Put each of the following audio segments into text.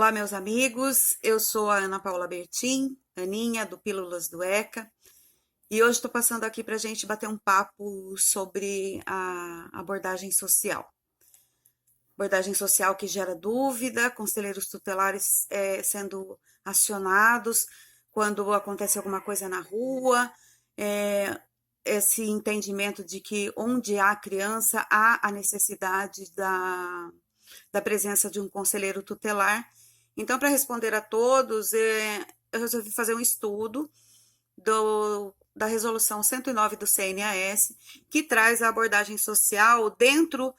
Olá, meus amigos. Eu sou a Ana Paula Bertin, Aninha, do Pílulas do ECA, e hoje estou passando aqui para a gente bater um papo sobre a abordagem social. Abordagem social que gera dúvida, conselheiros tutelares sendo acionados quando acontece alguma coisa na rua, esse entendimento de que onde há criança há a necessidade da presença de um conselheiro tutelar. Então, para responder a todos, eu resolvi fazer um estudo da resolução 109 do CNAS, que traz a abordagem social dentro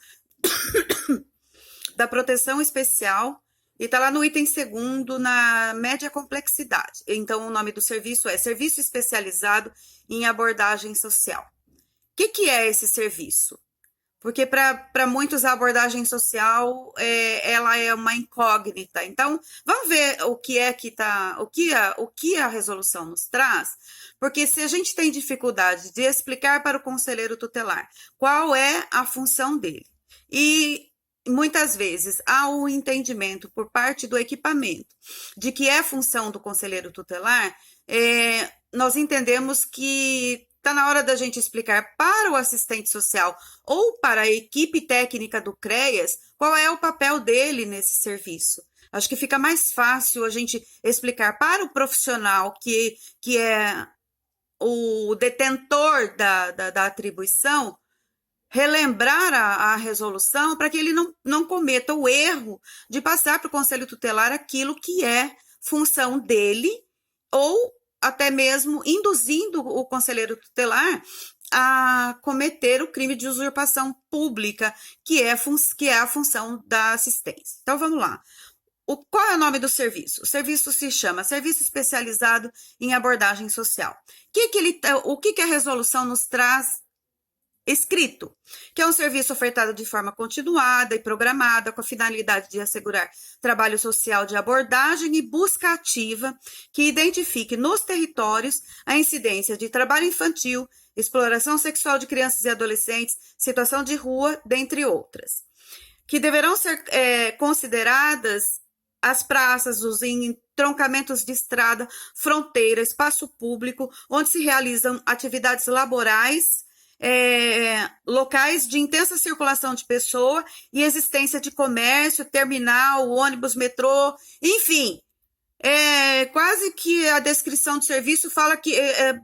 da proteção especial, e está lá no item 2º, na média complexidade. Então, o nome do serviço é Serviço Especializado em Abordagem Social. O que é esse serviço? Porque para muitos a abordagem social ela é uma incógnita. Então, vamos ver o que é que tá, o que a resolução nos traz, porque se a gente tem dificuldade de explicar para o conselheiro tutelar qual é a função dele, e muitas vezes há o entendimento por parte do equipamento de que é função do conselheiro tutelar, nós entendemos que está na hora da gente explicar para o assistente social ou para a equipe técnica do CREAS qual é o papel dele nesse serviço. Acho que fica mais fácil a gente explicar para o profissional que é o detentor da atribuição, relembrar a resolução para que ele não cometa o erro de passar para o conselho tutelar aquilo que é função dele, ou até mesmo induzindo o conselheiro tutelar a cometer o crime de usurpação pública, que é a função da assistência. Então, vamos lá. Qual é o nome do serviço? O serviço se chama Serviço Especializado em Abordagem Social. O que a resolução nos traz escrito? Que é um serviço ofertado de forma continuada e programada, com a finalidade de assegurar trabalho social de abordagem e busca ativa que identifique nos territórios a incidência de trabalho infantil, exploração sexual de crianças e adolescentes, situação de rua, dentre outras. Que deverão ser consideradas as praças, os entroncamentos de estrada, fronteira, espaço público, onde se realizam atividades laborais, locais de intensa circulação de pessoa e existência de comércio, terminal, ônibus, metrô, enfim, quase que a descrição do serviço fala que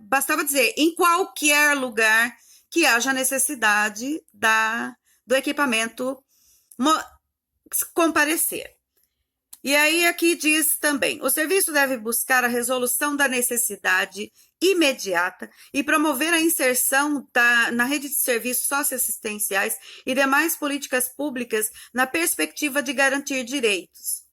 bastava dizer em qualquer lugar que haja necessidade do equipamento comparecer. E aí aqui diz também, o serviço deve buscar a resolução da necessidade imediata e promover a inserção na rede de serviços socioassistenciais e demais políticas públicas na perspectiva de garantir direitos.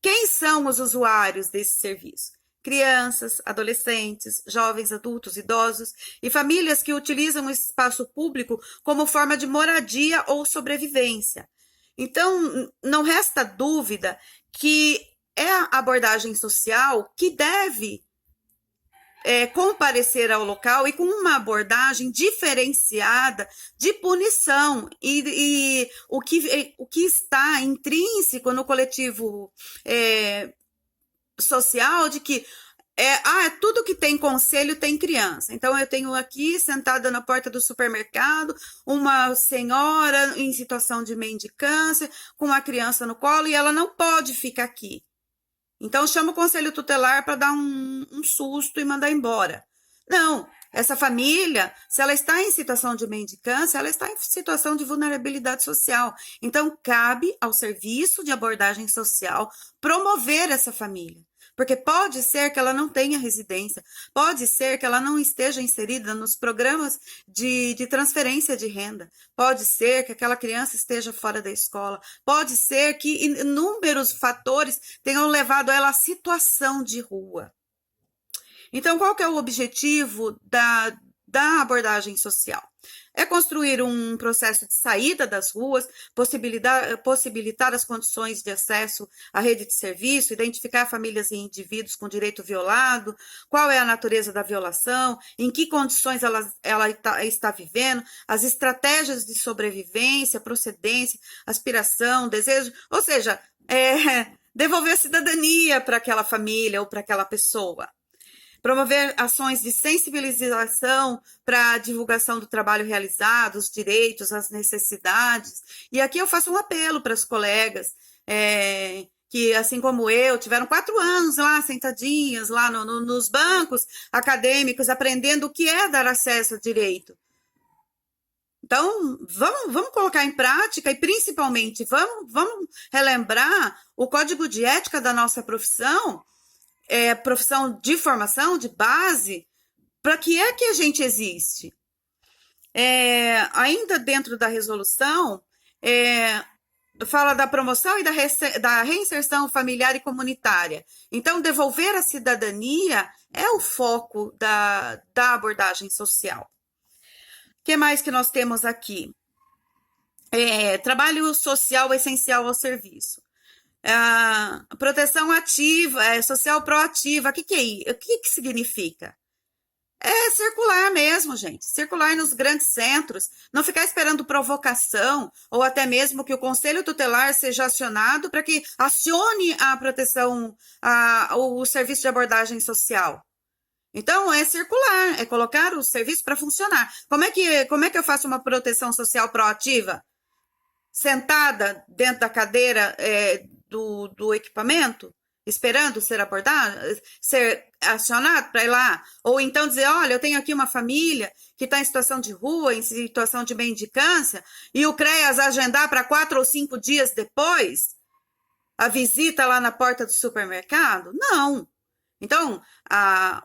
Quem são os usuários desse serviço? Crianças, adolescentes, jovens, adultos, idosos e famílias que utilizam o espaço público como forma de moradia ou sobrevivência. Então, não resta dúvida que é a abordagem social que deve comparecer ao local e com uma abordagem diferenciada de punição e o que está intrínseco no coletivo social de que tudo que tem conselho tem criança. Então, eu tenho aqui, sentada na porta do supermercado, uma senhora em situação de mendicância, com uma criança no colo, e ela não pode ficar aqui. Então, chama o conselho tutelar para dar um susto e mandar embora. Não, essa família, se ela está em situação de mendicância, ela está em situação de vulnerabilidade social. Então, cabe ao serviço de abordagem social promover essa família. Porque pode ser que ela não tenha residência, pode ser que ela não esteja inserida nos programas de transferência de renda, pode ser que aquela criança esteja fora da escola, pode ser que inúmeros fatores tenham levado ela à situação de rua. Então, qual que é o objetivo da abordagem social? É construir um processo de saída das ruas, possibilitar as condições de acesso à rede de serviço, identificar famílias e indivíduos com direito violado, qual é a natureza da violação, em que condições ela está vivendo, as estratégias de sobrevivência, procedência, aspiração, desejo, ou seja, devolver a cidadania para aquela família ou para aquela pessoa. Promover ações de sensibilização para a divulgação do trabalho realizado, os direitos, as necessidades. E aqui eu faço um apelo para os colegas que, assim como eu, tiveram 4 anos lá, sentadinhas, lá nos bancos acadêmicos, aprendendo o que é dar acesso a direito. Então, vamos colocar em prática e, principalmente, vamos relembrar o código de ética da nossa profissão, profissão de formação, de base, para que é que a gente existe. Ainda dentro da resolução, fala da promoção e da reinserção familiar e comunitária. Então, devolver a cidadania é o foco da abordagem social. O que mais que nós temos aqui? Trabalho social essencial ao serviço. Proteção ativa, social proativa. O que significa? É circular mesmo, gente. Circular nos grandes centros, não ficar esperando provocação ou até mesmo que o Conselho Tutelar seja acionado para que acione a proteção, o serviço de abordagem social. Então, é circular, é colocar o serviço para funcionar. Como é que eu faço uma proteção social proativa? Sentada dentro da cadeira do equipamento, esperando ser abordado, ser acionado para ir lá? Ou então dizer, olha, eu tenho aqui uma família que está em situação de rua, em situação de mendicância, e o CREAS agendar para 4 ou 5 dias depois a visita lá na porta do supermercado? Não. Então,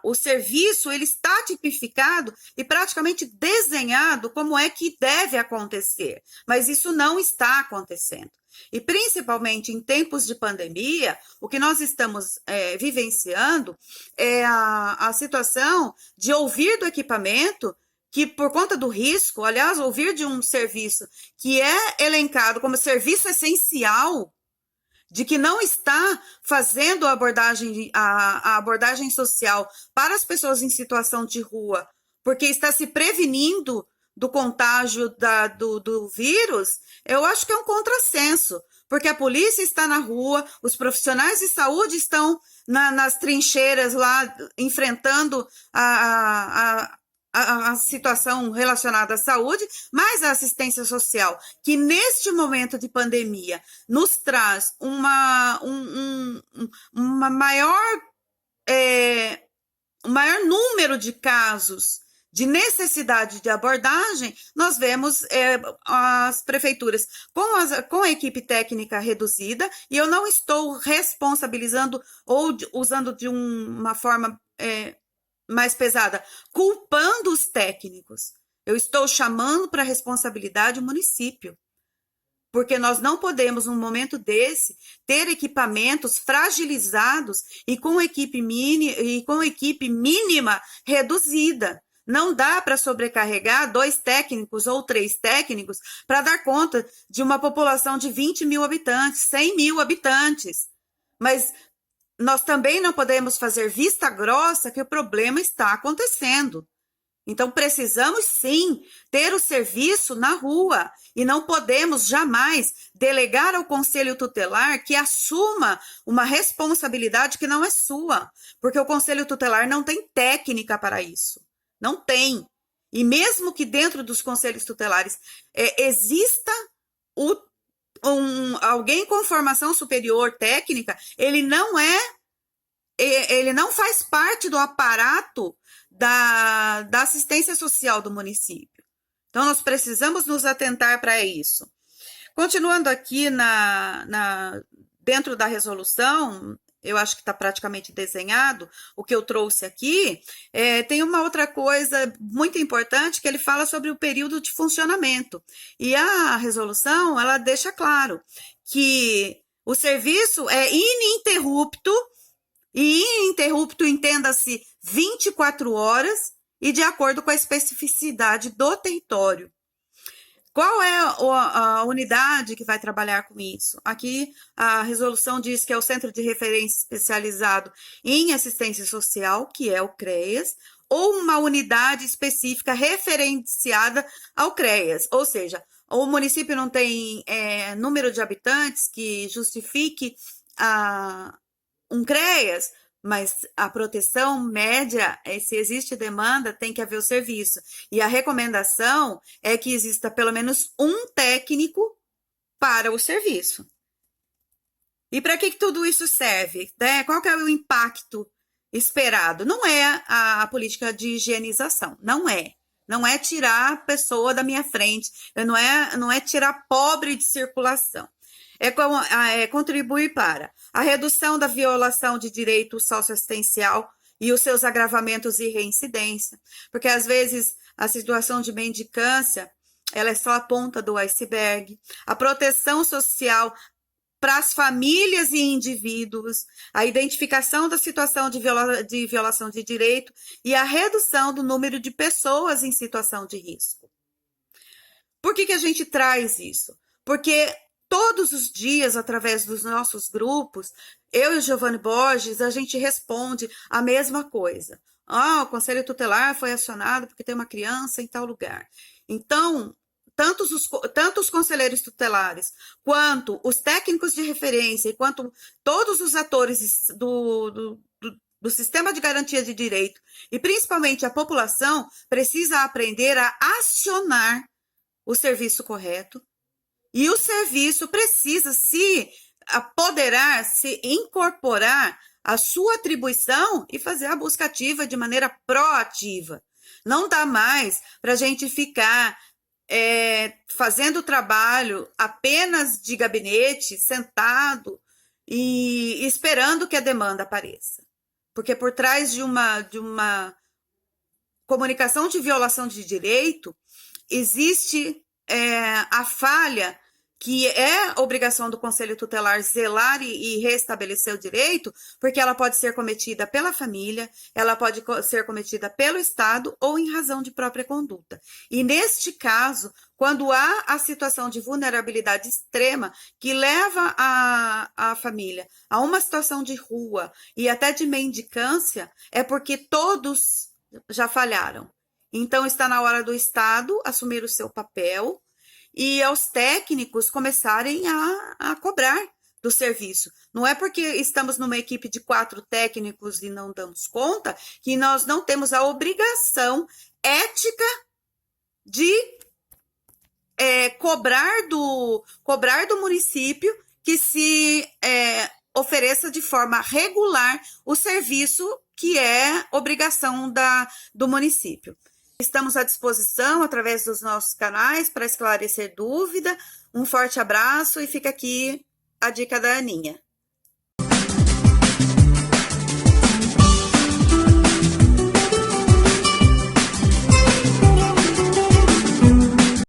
o serviço ele está tipificado e praticamente desenhado como é que deve acontecer, mas isso não está acontecendo. E principalmente em tempos de pandemia, o que nós estamos vivenciando é a situação de ouvir do equipamento que, por conta do risco, aliás, ouvir de um serviço que é elencado como serviço essencial, de que não está fazendo a abordagem social para as pessoas em situação de rua, porque está se prevenindo do contágio do vírus, eu acho que é um contrassenso, porque a polícia está na rua, os profissionais de saúde estão nas trincheiras lá, enfrentando a situação relacionada à saúde, mas a assistência social, que neste momento de pandemia nos traz um maior número de casos de necessidade de abordagem, nós vemos as prefeituras com a equipe técnica reduzida, e eu não estou responsabilizando ou usando de uma forma mais pesada, culpando os técnicos. Eu estou chamando para a responsabilidade o município. Porque nós não podemos, num momento desse, ter equipamentos fragilizados e com equipe mínima reduzida. Não dá para sobrecarregar 2 técnicos ou 3 técnicos para dar conta de uma população de 20 mil habitantes, 100 mil habitantes. Mas nós também não podemos fazer vista grossa que o problema está acontecendo. Então, precisamos sim ter o serviço na rua e não podemos jamais delegar ao Conselho Tutelar que assuma uma responsabilidade que não é sua, porque o Conselho Tutelar não tem técnica para isso. Não tem. E mesmo que dentro dos conselhos tutelares exista alguém com formação superior técnica, ele não faz parte do aparato da assistência social do município. Então, nós precisamos nos atentar para isso. Continuando aqui dentro da resolução, eu acho que está praticamente desenhado o que eu trouxe aqui, tem uma outra coisa muito importante que ele fala sobre o período de funcionamento. E a resolução, ela deixa claro que o serviço é ininterrupto, e ininterrupto entenda-se 24 horas e de acordo com a especificidade do território. Qual é a unidade que vai trabalhar com isso? Aqui a resolução diz que é o Centro de Referência Especializado em Assistência Social, que é o CREAS, ou uma unidade específica referenciada ao CREAS, ou seja, o município não tem número de habitantes que justifique um CREAS, mas a proteção média, se existe demanda, tem que haver o serviço. E a recomendação é que exista pelo menos um técnico para o serviço. E para que tudo isso serve? Né? Qual que é o impacto esperado? Não é a política de higienização, não é. Não é tirar a pessoa da minha frente, não é tirar pobre de circulação. É contribuir para a redução da violação de direito socioassistencial e os seus agravamentos e reincidência, porque às vezes a situação de mendicância ela é só a ponta do iceberg, a proteção social para as famílias e indivíduos, a identificação da situação de violação de direito e a redução do número de pessoas em situação de risco. Por que a gente traz isso? Porque todos os dias, através dos nossos grupos, eu e o Giovanni Borges, a gente responde a mesma coisa. O Conselho Tutelar foi acionado porque tem uma criança em tal lugar. Então, tanto os conselheiros tutelares, quanto os técnicos de referência, quanto todos os atores do sistema de garantia de direito, e principalmente a população, precisa aprender a acionar o serviço correto, e o serviço precisa se apoderar, se incorporar a sua atribuição e fazer a busca ativa de maneira proativa. Não dá mais para a gente ficar fazendo trabalho apenas de gabinete, sentado e esperando que a demanda apareça. Porque por trás de uma comunicação de violação de direito, existe a falha que é obrigação do Conselho Tutelar zelar e restabelecer o direito, porque ela pode ser cometida pela família, ela pode ser cometida pelo Estado ou em razão de própria conduta. E neste caso, quando há a situação de vulnerabilidade extrema que leva a família a uma situação de rua e até de mendicância, é porque todos já falharam. Então, está na hora do Estado assumir o seu papel e aos técnicos começarem a cobrar do serviço. Não é porque estamos numa equipe de 4 técnicos e não damos conta que nós não temos a obrigação ética de cobrar do município que se ofereça de forma regular o serviço que é obrigação do município. Estamos à disposição através dos nossos canais para esclarecer dúvida. Um forte abraço e fica aqui a dica da Aninha.